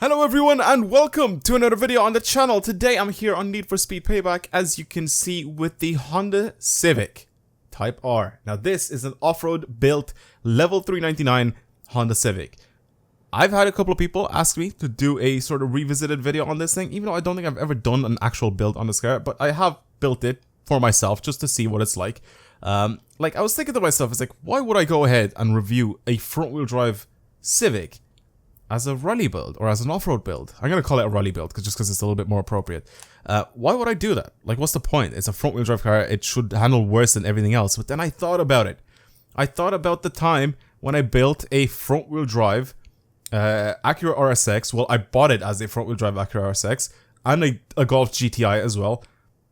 Hello everyone and welcome to another video on the channel. Today I'm here on Need for Speed Payback, as you can see, with the Honda Civic Type R. Now this is an off-road built level 399 Honda Civic. I've had a couple of people ask me to do a sort of revisited video on this thing, even though I don't think I've ever done an actual build on this car, but I have built it for myself just to see what it's like. I was thinking to myself, it's like, why would I go ahead and review a front-wheel drive Civic as a rally build or as an off-road build? I'm gonna call it a rally build just because it's a little bit more appropriate. Why would I do that? Like, what's the point? It's a front-wheel drive car. It should handle worse than everything else. But then I thought about it. I thought about the time when I built a front-wheel drive Acura RSX. Well, I bought it as a front-wheel drive Acura RSX and a Golf GTI as well.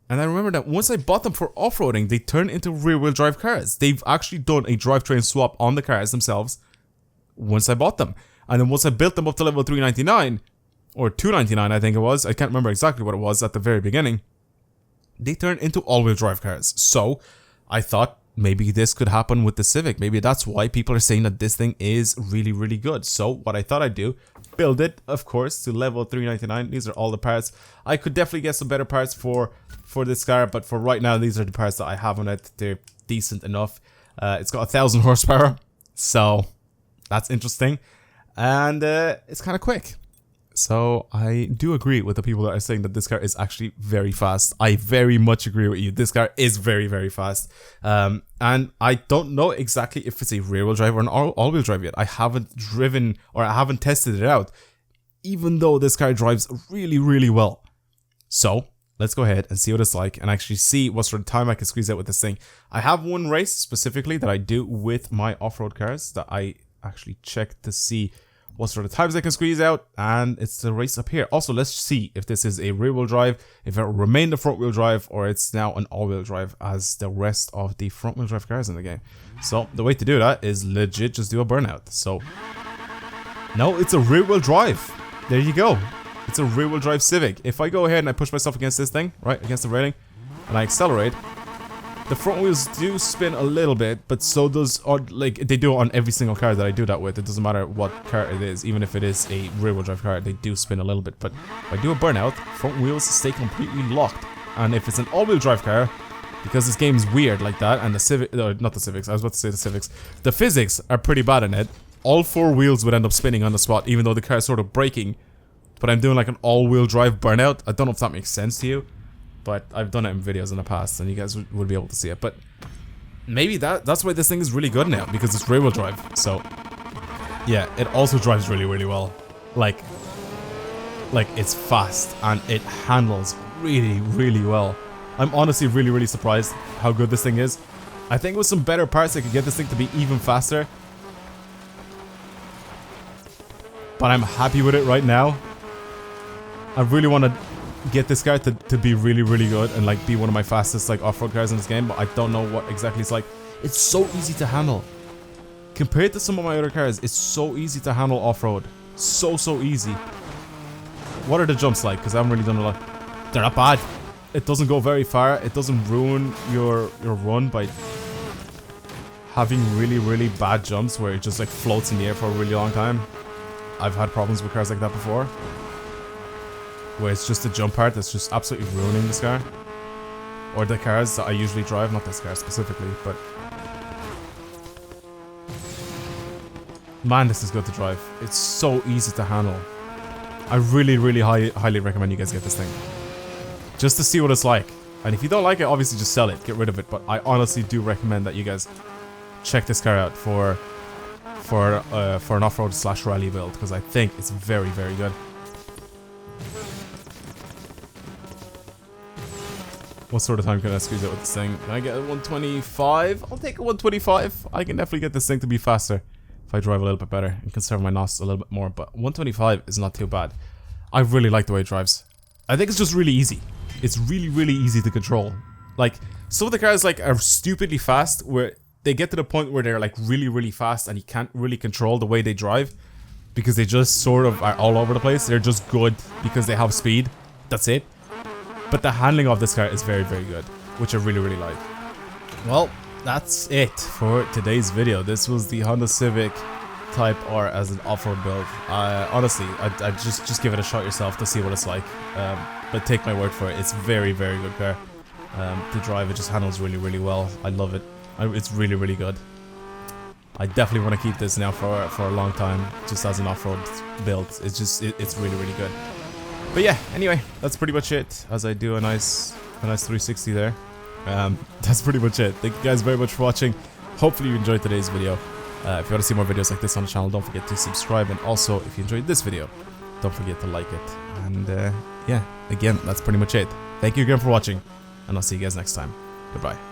And I remember that once I bought them for off-roading, they turned into rear-wheel drive cars. They've actually done a drivetrain swap on the cars themselves once I bought them. And then once I built them up to level 399, or 299 I think it was, I can't remember exactly what it was at the very beginning, they turned into all-wheel drive cars. So I thought maybe this could happen with the Civic. Maybe that's why people are saying that this thing is really, really good. So what I thought I'd do, build it, of course, to level 399. These are all the parts. I could definitely get some better parts for this car, but for right now, these are the parts that I have on it. They're decent enough. It's got 1,000 horsepower, so that's interesting. And it's kind of quick. So I do agree with the people that are saying that this car is actually very fast. I very much agree with you. This car is very, very fast. And I don't know exactly if it's a rear-wheel drive or an all-wheel drive yet. I haven't driven or I haven't tested it out, even though this car drives really, really well. So let's go ahead and see what it's like and actually see what sort of time I can squeeze out with this thing. I have one race specifically that I do with my off-road cars that I actually check to see what sort of times I can squeeze out, and it's the race up here. Also, let's see if this is a rear-wheel drive, if it will remain the front-wheel drive, or it's now an all-wheel drive as the rest of the front-wheel drive cars in the game. So the way to do that is legit just do a burnout. So no, it's a rear-wheel drive. There you go. It's a rear-wheel drive Civic. If I go ahead and I push myself against this thing, right, against the railing, and I accelerate, the front wheels do spin a little bit, but so does, like, they do it on every single car that I do that with. It doesn't matter what car it is, even if it is a rear-wheel drive car, they do spin a little bit. But if I do a burnout, front wheels stay completely locked. And if it's an all-wheel drive car, because this game's weird like that, and the Civic, not the Civics, I was about to say the Civics, the physics are pretty bad in it. All four wheels would end up spinning on the spot, even though the car is sort of braking. But I'm doing like an all-wheel drive burnout. I don't know if that makes sense to you, but I've done it in videos in the past and you guys would be able to see it. But maybe that's why this thing is really good now, because it's rear-wheel drive. So yeah, it also drives really, really well. Like it's fast and it handles really, really well. I'm honestly really, really surprised how good this thing is. I think with some better parts I could get this thing to be even faster, but I'm happy with it right now. I really want to get this car to be really, really good and like be one of my fastest like off-road cars in this game, but I don't know what exactly it's like. It's so easy to handle compared to some of my other cars. It's so easy to handle off-road, so easy. What are the jumps like? Because I haven't really done a lot. They're not bad. It doesn't go very far. It doesn't ruin your run by having really, really bad jumps where it just like floats in the air for a really long time. I've had problems with cars like that before, where it's just the jump part that's just absolutely ruining this car. Or the cars that I usually drive, not this car specifically, but man, this is good to drive. It's so easy to handle. I really, really highly recommend you guys get this thing, just to see what it's like. And if you don't like it, obviously just sell it, get rid of it. But I honestly do recommend that you guys check this car out for an off-road / rally build, because I think it's very, very good. What sort of time can I squeeze out with this thing? Can I get a 125? I'll take a 125. I can definitely get this thing to be faster if I drive a little bit better and conserve my NOS a little bit more. But 125 is not too bad. I really like the way it drives. I think it's just really easy. It's really, really easy to control. Like, some of the cars like are stupidly fast, where they get to the point where they're like really, really fast and you can't really control the way they drive, because they just sort of are all over the place. They're just good because they have speed. That's it. But the handling of this car is very, very good, which I really, really like. Well, that's it for today's video. This was the Honda Civic Type R as an off-road build. Honestly, I'd just give it a shot yourself to see what it's like. But take my word for it, it's very, very good car. To drive, it just handles really, really well. I love it. It's really, really good. I definitely want to keep this now for a long time, just as an off-road build. It's really, really good. But yeah, anyway, that's pretty much it. As I do a nice 360 there. That's pretty much it. Thank you guys very much for watching. Hopefully you enjoyed today's video. If you want to see more videos like this on the channel, don't forget to subscribe. And also, if you enjoyed this video, don't forget to like it. And yeah, again, that's pretty much it. Thank you again for watching, and I'll see you guys next time. Goodbye.